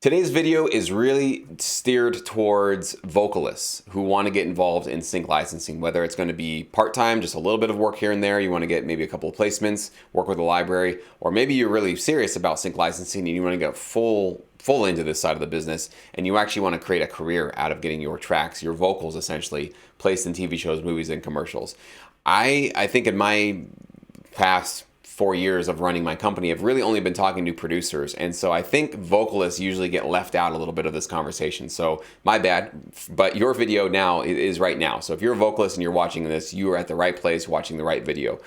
Today's video is really steered towards vocalists who want to get involved in sync licensing, whether it's going to be part-time, just a little bit of work here and there, you want to get maybe a couple of placements, work with a library, or maybe you're really serious about sync licensing and you want to get full into this side of the business and you actually want to create a career out of getting your tracks, your vocals essentially, placed in TV shows, movies, and commercials. I think in my past 4 years of running my company, I've really only been talking to producers. And so I think vocalists usually get left out a little bit of this conversation. So my bad, but your video now is right now. So if you're a vocalist and you're watching this, you are at the right place watching the right video.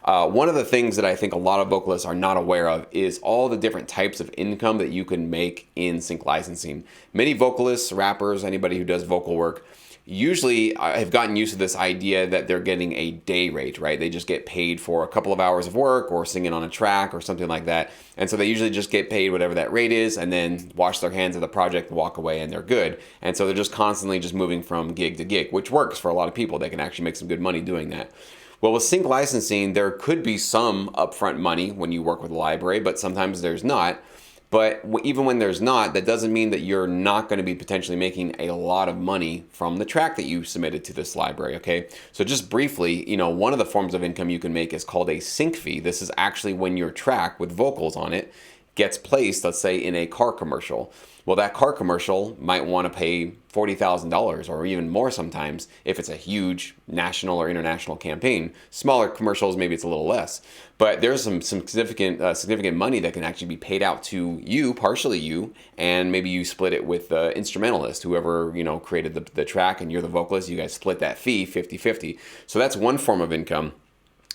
One of the things that I think a lot of vocalists are not aware of is all the different types of income that you can make in sync licensing. Many vocalists, rappers, anybody who does vocal work, usually have gotten used to this idea that they're getting a day rate, right? They just get paid for a couple of hours of work or singing on a track or something like that. And so they usually just get paid whatever that rate is and then wash their hands of the project, walk away, and they're good. And so they're just constantly just moving from gig to gig, which works for a lot of people. They can actually make some good money doing that. Well, with sync licensing, there could be some upfront money when you work with a library, but sometimes there's not. But even when there's not, that doesn't mean that you're not going to be potentially making a lot of money from the track that you submitted to this library, okay? So just briefly, one of the forms of income you can make is called a sync fee. This is actually when your track with vocals on it gets placed, let's say, in a car commercial. Well, that car commercial might want to pay $40,000 or even more sometimes if it's a huge national or international campaign. Smaller commercials, maybe it's a little less. But there's some significant money that can actually be paid out to you, partially you, and maybe you split it with the instrumentalist, whoever created the track, and you're the vocalist. You guys split that fee 50-50. So that's one form of income.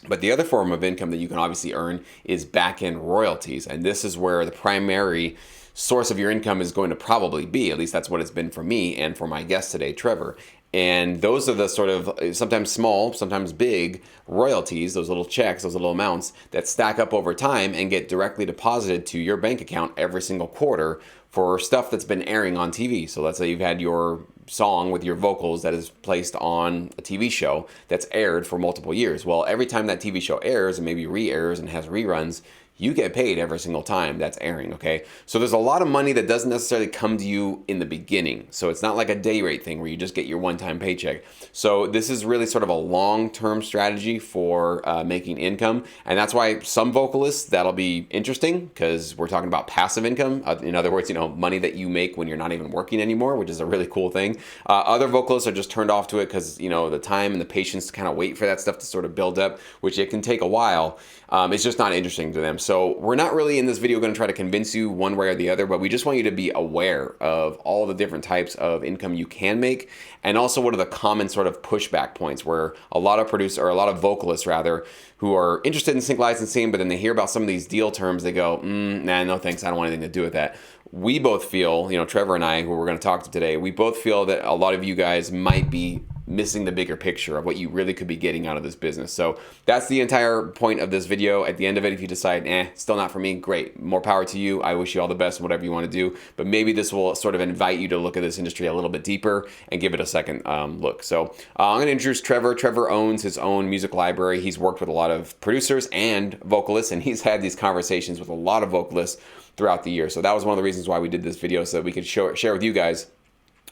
But the other form of income that you can obviously earn is back-end royalties. And this is where the primary source of your income is going to probably be. At least that's what it's been for me and for my guest today, Trevor. And those are the sort of sometimes small, sometimes big royalties, those little checks, those little amounts that stack up over time and get directly deposited to your bank account every single quarter for stuff that's been airing on TV. So let's say you've had your song with your vocals that is placed on a TV show that's aired for multiple years. Well, every time that TV show airs and maybe re-airs and has reruns, you get paid every single time that's airing, okay? So there's a lot of money that doesn't necessarily come to you in the beginning. So it's not like a day rate thing where you just get your one-time paycheck. So this is really sort of a long-term strategy for making income. And that's why some vocalists, that'll be interesting because we're talking about passive income. In other words, money that you make when you're not even working anymore, which is a really cool thing. Other vocalists are just turned off to it because, the time and the patience to kind of wait for that stuff to sort of build up, which it can take a while. It's just not interesting to them. So we're not really in this video going to try to convince you one way or the other, but we just want you to be aware of all the different types of income you can make, and also what are the common sort of pushback points where a lot of vocalists rather, who are interested in sync licensing, but then they hear about some of these deal terms, they go, nah, no thanks, I don't want anything to do with that. We both feel, Trevor and I, who we're going to talk to today, we both feel that a lot of you guys might be missing the bigger picture of what you really could be getting out of this business. So that's the entire point of this video. At the end of it, if you decide, still not for me, great. More power to you. I wish you all the best in whatever you want to do. But maybe this will sort of invite you to look at this industry a little bit deeper and give it a second look. So I'm going to introduce Trevor. Trevor owns his own music library. He's worked with a lot of producers and vocalists, and he's had these conversations with a lot of vocalists throughout the year. So that was one of the reasons why we did this video, so that we could share with you guys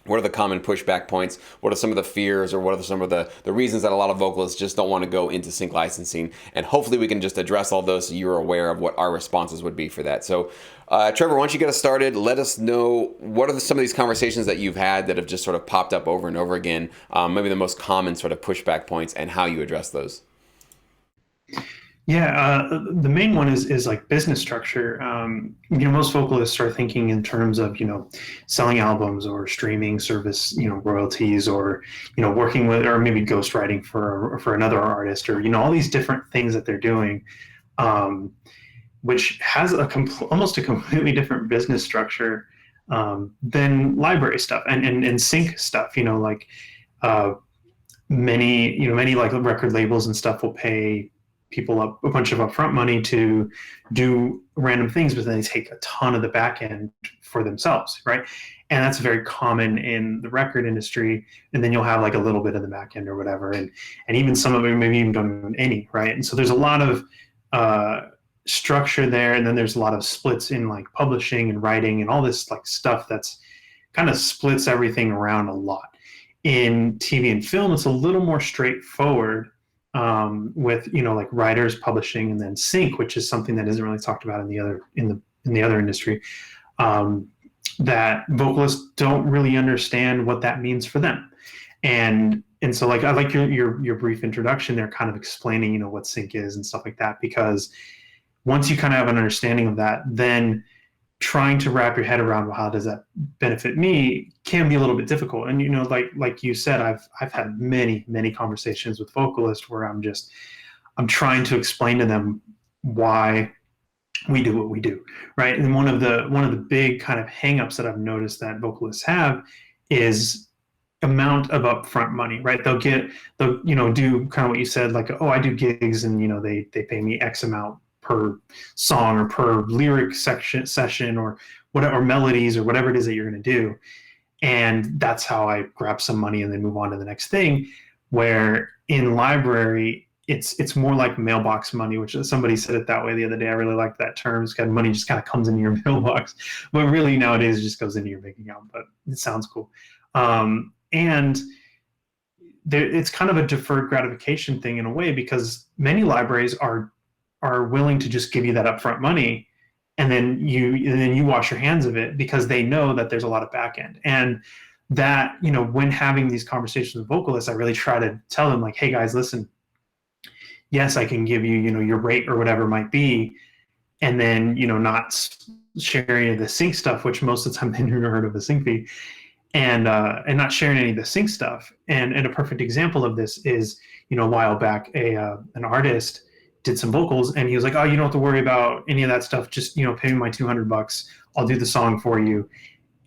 what are the common pushback points, what are some of the fears, or what are some of the reasons that a lot of vocalists just don't want to go into sync licensing. And hopefully we can just address all those so you're aware of what our responses would be for that. So Trevor, why don't you get us started? Let us know what are some of these conversations that you've had that have just sort of popped up over and over again, maybe the most common sort of pushback points and how you address those. Yeah, the main one is like business structure. Most vocalists are thinking in terms of, selling albums or streaming service, royalties, or, working with, or maybe ghostwriting for another artist, or, all these different things that they're doing, which has almost a completely different business structure than library stuff and sync stuff. Many like record labels and stuff will pay people up a bunch of upfront money to do random things, but then they take a ton of the back end for themselves, right? And that's very common in the record industry. And then you'll have like a little bit of the back end or whatever, and even some of it maybe even don't even any, right? And so there's a lot of structure there, and then there's a lot of splits in like publishing and writing and all this like stuff that's kind of splits everything around a lot. In TV and film, it's a little more straightforward, with like writers, publishing, and then sync, which is something that isn't really talked about in the other industry. That vocalists don't really understand what that means for them, and so like I like your brief introduction there, kind of explaining what sync is and stuff like that, because once you kind of have an understanding of that, then trying to wrap your head around, well, how does that benefit me, can be a little bit difficult. And like you said, I've had many conversations with vocalists where I'm trying to explain to them why we do what we do, right? And one of the big kind of hangups that I've noticed that vocalists have is amount of upfront money, right? They'll do kind of what you said, like, oh, I do gigs and they pay me X amount per song or per lyric session or whatever, or melodies or whatever it is that you're going to do. And that's how I grab some money and then move on to the next thing. Where in library, it's more like mailbox money, which somebody said it that way the other day. I really like that term. It's kind of money just kind of comes into your mailbox, but really nowadays it just goes into your bank account, but it sounds cool. And it's kind of a deferred gratification thing in a way, because many libraries are willing to just give you that upfront money, and then you wash your hands of it, because they know that there's a lot of back end. And that, when having these conversations with vocalists, I really try to tell them, like, hey guys, listen, yes, I can give you, your rate or whatever it might be, and then, not sharing any of the sync stuff, which most of the time they never heard of a sync fee, and not sharing any of the sync stuff. And a perfect example of this is, a while back, an artist did some vocals, and he was like, oh, you don't have to worry about any of that stuff. Just, pay me my $200. I'll do the song for you.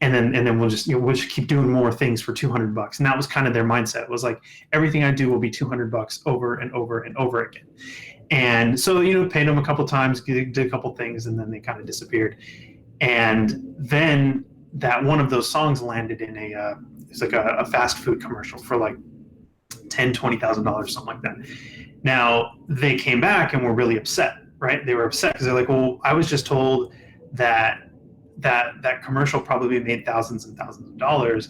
And then we'll just keep doing more things for $200. And that was kind of their mindset. It was like, everything I do will be $200 over and over and over again. And so, paid them a couple times, did a couple things, and then they kind of disappeared. And then that one of those songs landed in it's like a fast food commercial for like $10,000-$20,000, something like that. Now, they came back and were really upset, right? They were upset because they're like, well, I was just told that commercial probably made thousands and thousands of dollars.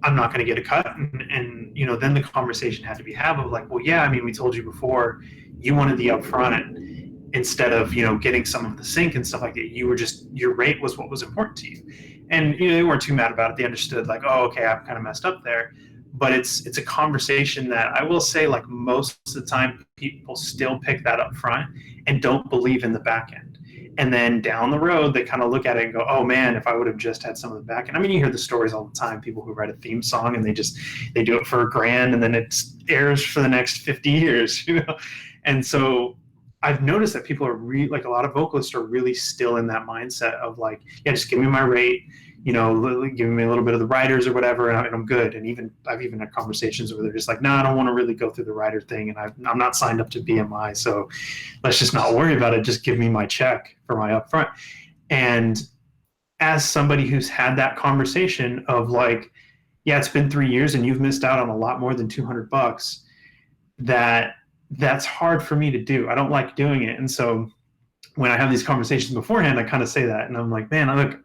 I'm not going to get a cut. And then the conversation had to be had of like, well, yeah, I mean, we told you before, you wanted the upfront instead of, getting some of the sync and stuff like that. Your rate was what was important to you. And, they weren't too mad about it. They understood, like, oh, okay, I've kind of messed up there. But it's a conversation that I will say, like, most of the time people still pick that up front and don't believe in the back end. And then down the road, they kind of look at it and go, oh man, if I would have just had some of the back end. I mean, you hear the stories all the time, people who write a theme song and they do it for $1,000 and then it airs for the next 50 years, And so I've noticed that people are like a lot of vocalists are really still in that mindset of like, yeah, just give me my rate, give me a little bit of the writers or whatever, and I'm good. And I've even had conversations where they're just like, no, I don't want to really go through the writer thing, and I'm not signed up to BMI, so let's just not worry about it. Just give me my check for my upfront. And as somebody who's had that conversation of like, yeah, it's been 3 years and you've missed out on a lot more than $200, that's hard for me to do. I don't like doing it. And so when I have these conversations beforehand, I kind of say that, and I'm like, man, look,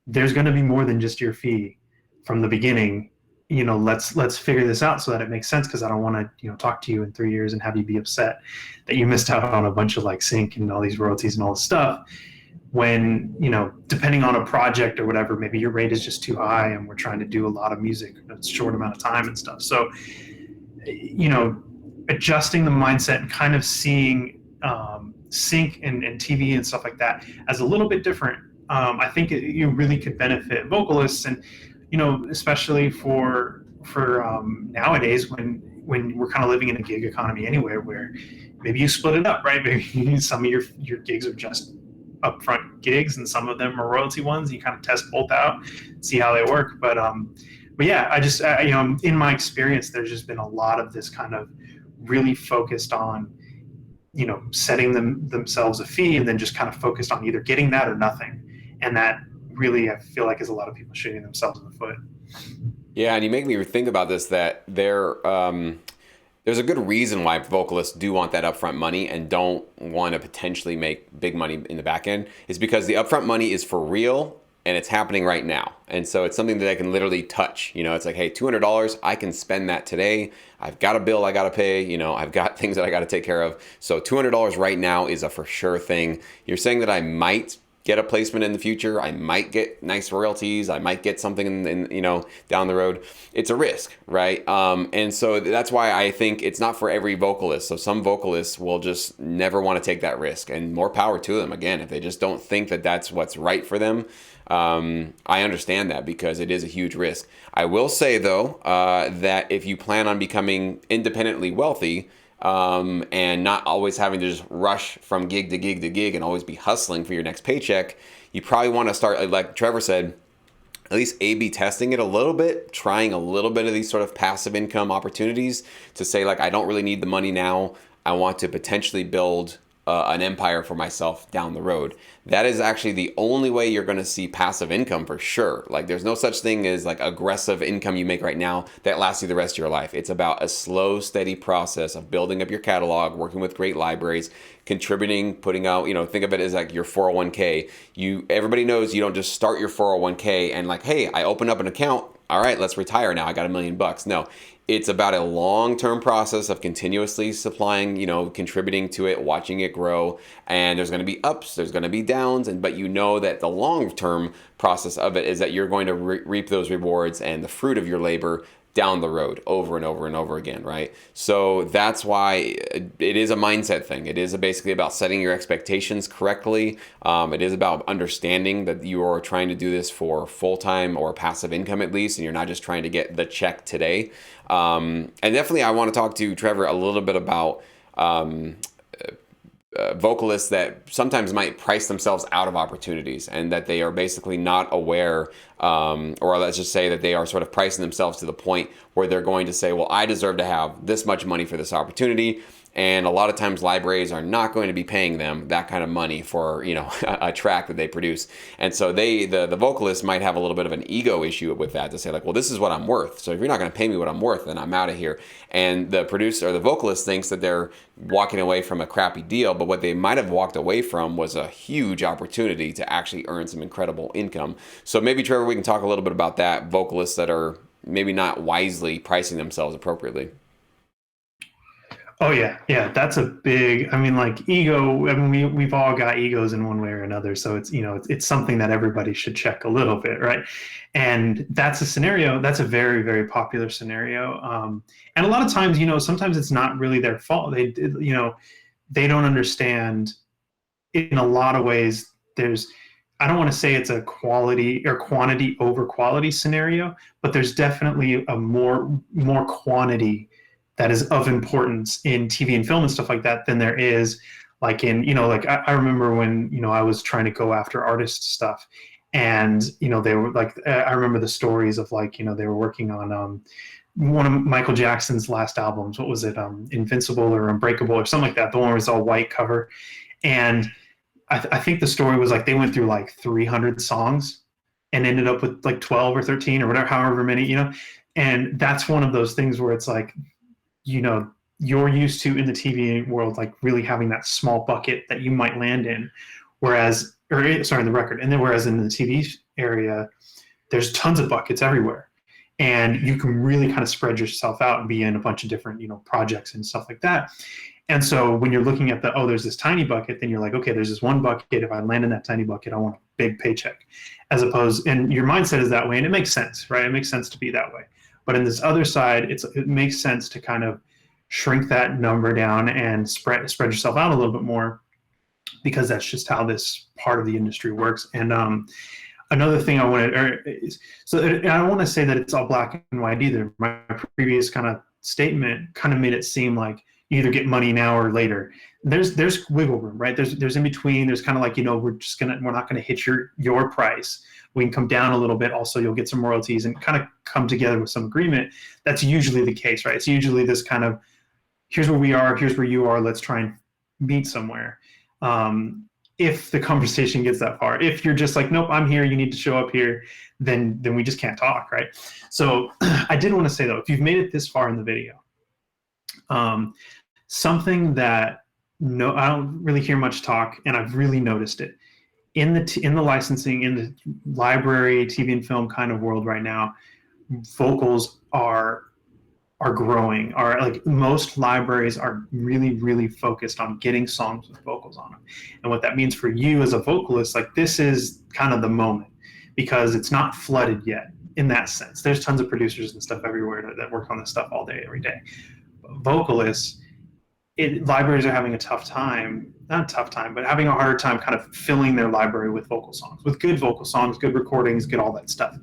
there's going to be more than just your fee from the beginning. Let's figure this out so that it makes sense, because I don't want to, talk to you in 3 years and have you be upset that you missed out on a bunch of like sync and all these royalties and all this stuff. When, depending on a project or whatever, maybe your rate is just too high and we're trying to do a lot of music in a short amount of time and stuff. So, adjusting the mindset and kind of seeing sync and TV and stuff like that as a little bit different. I think you really could benefit vocalists, and especially for nowadays when we're kind of living in a gig economy anyway, where maybe you split it up, right? Maybe some of your gigs are just upfront gigs and some of them are royalty ones. You kind of test both out, see how they work. But yeah, in my experience, there's just been a lot of this kind of really focused on setting themselves a fee, and then just kind of focused on either getting that or nothing. And that really, I feel like, is a lot of people shooting themselves in the foot. Yeah, and you make me think about this, that there's a good reason why vocalists do want that upfront money and don't want to potentially make big money in the back end, is because the upfront money is for real and it's happening right now. And so it's something that I can literally touch. You know, it's like, hey, $200, I can spend that today. I've got a bill I got to pay. You know, I've got things that I got to take care of. So $200 right now is a for sure thing. You're saying that I might get a placement in the future. I might get nice royalties. I might get something in you know, down the road. It's a risk, right? And so that's why I think it's not for every vocalist. So some vocalists will just never want to take that risk, and more power to them. Again, if they just don't think that that's what's right for them, I understand that, because it is a huge risk. I will say though, that if you plan on becoming independently wealthy, and not always having to just rush from gig to gig to gig and always be hustling for your next paycheck, you probably want to start, like Trevor said, at least A/B testing it a little bit, trying a little bit of these sort of passive income opportunities to say, like, I don't really need the money now. I want to potentially build an empire for myself down the road. That is actually the only way you're going to see passive income for sure. Like, there's no such thing as like aggressive income you make right now that lasts you the rest of your life. It's about a slow, steady process of building up your catalog, working with great libraries, contributing, putting out, you know, think of it as like your 401k. Everybody knows you don't just start your 401k and like, hey, I open up an account. All right, let's retire now. I got $1 million. No, it's about a long-term process of continuously supplying, you know, contributing to it, watching it grow. And there's going to be ups, there's going to be downs, but you know that the long-term process of it is that you're going to reap those rewards and the fruit of your labor down the road over and over and over again, right? So that's why it is a mindset thing. It is basically about setting your expectations correctly. It is about understanding that you are trying to do this for full-time or passive income at least, and you're not just trying to get the check today. And definitely I want to talk to Trevor a little bit about vocalists that sometimes might price themselves out of opportunities, and that they are basically not aware, or let's just say that they are sort of pricing themselves to the point where they're going to say, well, I deserve to have this much money for this opportunity. And a lot of times libraries are not going to be paying them that kind of money for, you know, a track that they produce. And so the vocalist might have a little bit of an ego issue with that, to say like, well, this is what I'm worth. So if you're not going to pay me what I'm worth, then I'm out of here. And the producer or the vocalist thinks that they're walking away from a crappy deal, but what they might have walked away from was a huge opportunity to actually earn some incredible income. So maybe, Trevor, we can talk a little bit about that, vocalists that are maybe not wisely pricing themselves appropriately. Oh yeah, that's a big. I mean, like ego. I mean, we've all got egos in one way or another. So it's, you know, it's something that everybody should check a little bit, right? And that's a scenario. That's a very, very popular scenario. And a lot of times, you know, sometimes it's not really their fault. They don't understand. In a lot of ways, I don't want to say it's a quality or quantity over quality scenario, but there's definitely a more quantity that is of importance in TV and film and stuff like that than there is like in, you know, like I remember when, you know, I was trying to go after artist stuff, and, you know, they were like, I remember the stories of like, you know, they were working on one of Michael Jackson's last albums. What was it? Invincible or Unbreakable or something like that. The one where it's all white cover. And I think the story was like, they went through like 300 songs and ended up with like 12 or 13 or whatever, however many, you know, and that's one of those things where it's like, you know, you're used to in the TV world, like really having that small bucket that you might land in, whereas in the record. And then whereas in the TV area, there's tons of buckets everywhere. And you can really kind of spread yourself out and be in a bunch of different, you know, projects and stuff like that. And so when you're looking at there's this tiny bucket, then you're like, okay, there's this one bucket. If I land in that tiny bucket, I want a big paycheck. As opposed, and your mindset is that way, and it makes sense, right? It makes sense to be that way. But in this other side, it makes sense to kind of shrink that number down and spread yourself out a little bit more, because that's just how this part of the industry works. And another thing I want to, I don't want to say that it's all black and white either. My previous kind of statement kind of made it seem like you either get money now or later. There's wiggle room, right? There's in between. There's kind of like, you know, we're not going to hit your price. We can come down a little bit. Also, you'll get some royalties and kind of come together with some agreement. That's usually the case, right? It's usually this kind of, here's where we are, here's where you are, let's try and meet somewhere. If the conversation gets that far. If you're just like, nope, I'm here, you need to show up here, then we just can't talk, right? So I did want to say though, if you've made it this far in the video, Something that I don't really hear much talk, and I've really noticed it in the licensing, in the library, TV and film kind of world right now. Vocals are growing. Are like most libraries are really, really focused on getting songs with vocals on them. And what that means for you as a vocalist, like this is kind of the moment, because it's not flooded yet in that sense. There's tons of producers and stuff everywhere that work on this stuff all day, every day. Vocalists, libraries are having a tough time, not a tough time, but having a harder time kind of filling their library with vocal songs, with good vocal songs, good recordings, good all that stuff.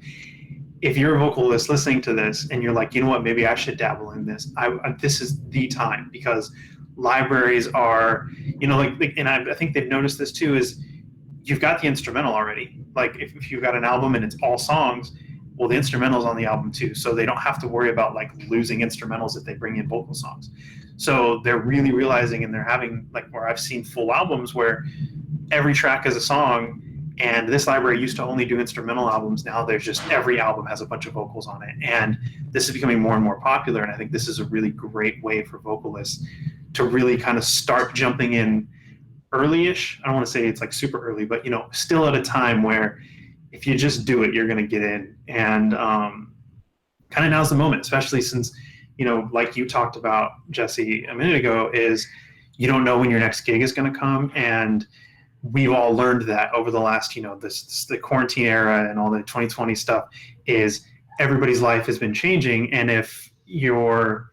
If you're a vocalist listening to this and you're like, you know what, maybe I should dabble in this, this is the time, because libraries are, and I think they've noticed this too, is you've got the instrumental already. Like if you've got an album and it's all songs, well, the instrumental's on the album too. So they don't have to worry about like losing instrumentals if they bring in vocal songs. So they're really realizing, and they're having, like, where I've seen full albums where every track is a song. And this library used to only do instrumental albums. Now there's just every album has a bunch of vocals on it. And this is becoming more and more popular. And I think this is a really great way for vocalists to really kind of start jumping in early-ish. I don't want to say it's like super early, but, still at a time where if you just do it, you're going to get in. And kind of now's the moment, especially since, like you talked about, Jesse, a minute ago, is you don't know when your next gig is going to come. And we've all learned that over the last, the quarantine era and all the 2020 stuff, is everybody's life has been changing. And if you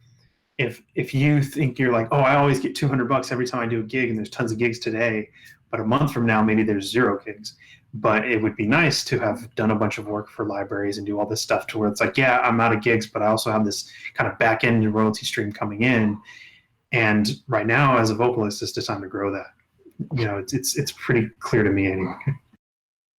think you're like, oh, I always get $200 every time I do a gig, and there's tons of gigs today, but a month from now, maybe there's 0 gigs. But it would be nice to have done a bunch of work for libraries and do all this stuff to where it's like, yeah, I'm out of gigs, but I also have this kind of back end royalty stream coming in. And right now, as a vocalist, it's the time to grow that. It's pretty clear to me anyway.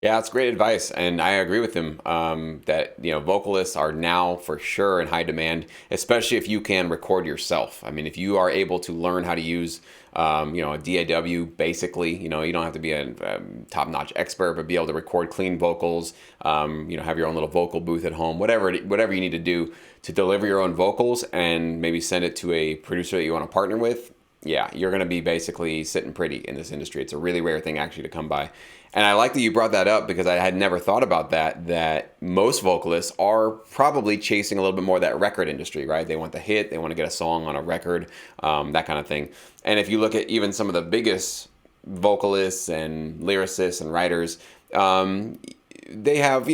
Yeah, that's great advice, and I agree with him that vocalists are now for sure in high demand, especially if you can record yourself. I mean, if you are able to learn how to use a DAW, basically, you don't have to be a top-notch expert, but be able to record clean vocals. Have your own little vocal booth at home, whatever you need to do to deliver your own vocals, and maybe send it to a producer that you want to partner with. Yeah, you're going to be basically sitting pretty in this industry. It's a really rare thing actually to come by. And I like that you brought that up, because I had never thought about that most vocalists are probably chasing a little bit more of that record industry, right? They want the hit, they want to get a song on a record, that kind of thing. And if you look at even some of the biggest vocalists and lyricists and writers, they have,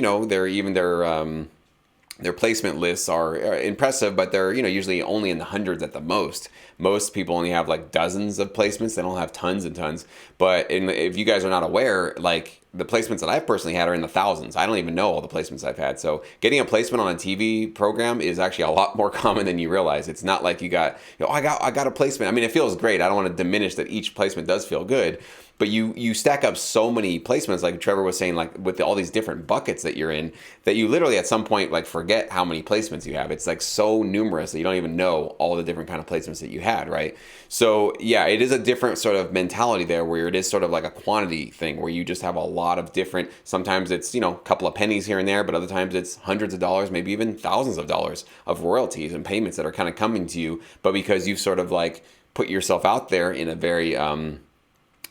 their placement lists are impressive, but they're usually only in the hundreds at the most. Most people only have like dozens of placements. They don't have tons and tons. But if you guys are not aware, like the placements that I've personally had are in the thousands. I don't even know all the placements I've had. So getting a placement on a TV program is actually a lot more common than you realize. It's not like you got, I got a placement. I mean, it feels great. I don't want to diminish that each placement does feel good. But you stack up so many placements, like Trevor was saying, like with all these different buckets that you're in, that you literally at some point like forget how many placements you have. It's like so numerous that you don't even know all the different kind of placements that you had, right? So yeah, it is a different sort of mentality there, where it is sort of like a quantity thing, where you just have a lot of different, sometimes it's, a couple of pennies here and there, but other times it's hundreds of dollars, maybe even thousands of dollars of royalties and payments that are kind of coming to you. But because you've sort of like put yourself out there in a very,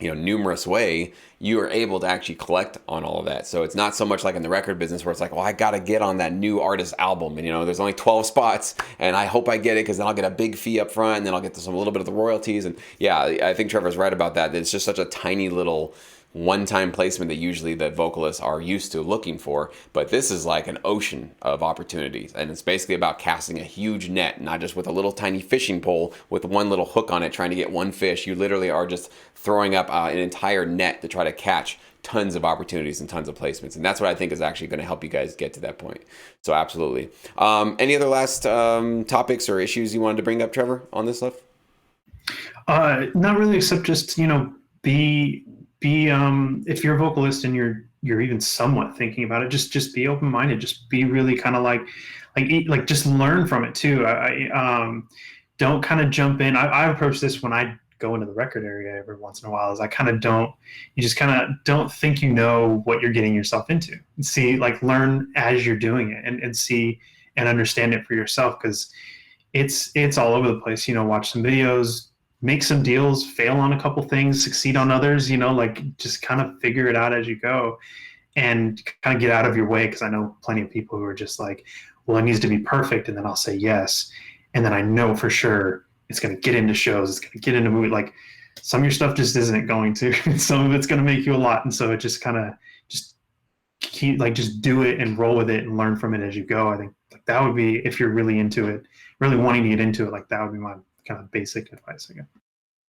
numerous way, you are able to actually collect on all of that. So it's not so much like in the record business where it's like, well, I got to get on that new artist album, and there's only 12 spots, and I hope I get it because then I'll get a big fee up front, and then I'll get a little bit of the royalties. And yeah, I think Trevor's right about that. It's just such a tiny little one-time placement that usually the vocalists are used to looking for, but this is like an ocean of opportunities, and it's basically about casting a huge net, not just with a little tiny fishing pole with one little hook on it trying to get one fish. You literally are just throwing up an entire net to try to catch tons of opportunities and tons of placements, and that's what I think is actually going to help you guys get to that point. So absolutely. Any other last topics or issues you wanted to bring up, Trevor, on this stuff? Not really, except just be if you're a vocalist and you're even somewhat thinking about it, just be open-minded. Just be really kind of like just learn from it too. Don't kind of jump in. I approach this when I go into the record area every once in a while, is I kind of don't think what you're getting yourself into. See, like learn as you're doing it, and see and understand it for yourself, because it's all over the place. Watch some videos, make some deals, fail on a couple things, succeed on others. Like just kind of figure it out as you go, and kind of get out of your way. Because I know plenty of people who are just like, well, it needs to be perfect, and then I'll say yes, and then I know for sure it's going to get into shows, it's going to get into movie. Like some of your stuff just isn't going to. Some of it's going to make you a lot, and so it just kind of just keep just do it and roll with it and learn from it as you go. I think like that would be, if you're really into it, really wanting to get into it, like that would be my kind of basic advice again.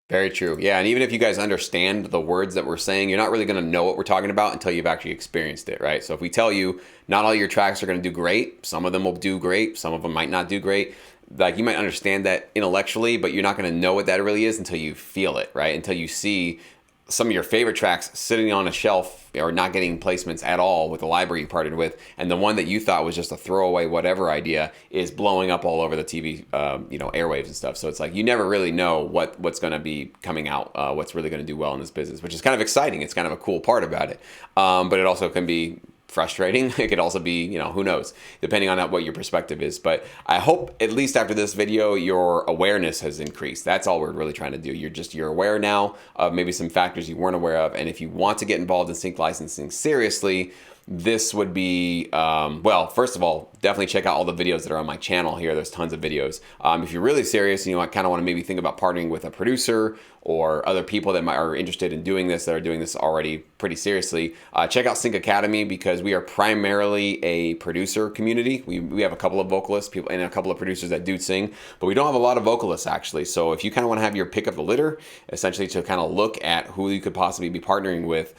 Very true. Yeah, and even if you guys understand the words that we're saying, you're not really going to know what we're talking about until you've actually experienced it, right? So if we tell you not all your tracks are going to do great, some of them will do great, some of them might not do great. Like you might understand that intellectually, but you're not going to know what that really is until you feel it, right? Until you see some of your favorite tracks sitting on a shelf or not getting placements at all with the library you partnered with, and the one that you thought was just a throwaway whatever idea is blowing up all over the TV, airwaves and stuff. So it's like you never really know what's going to be coming out, what's really going to do well in this business, which is kind of exciting. It's kind of a cool part about it, but it also can be frustrating. It could also be, who knows, depending on what your perspective is. But I hope at least after this video, your awareness has increased. That's all we're really trying to do. You're aware now of maybe some factors you weren't aware of. And if you want to get involved in sync licensing seriously, this would be, well, first of all, definitely check out all the videos that are on my channel here. There's tons of videos. If you're really serious and I kind of want to maybe think about partnering with a producer or other people that are interested in doing this, that are doing this already pretty seriously, check out Sync Academy, because we are primarily a producer community. We have a couple of vocalists, people, and a couple of producers that do sing, but we don't have a lot of vocalists actually. So if you kind of want to have your pick of the litter, essentially to kind of look at who you could possibly be partnering with,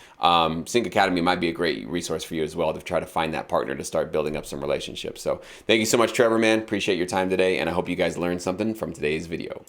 Sync Academy might be a great resource for you as well to try to find that partner to start building up some relationships. So thank you so much, Trevor, man. Appreciate your time today, and I hope you guys learned something from today's video.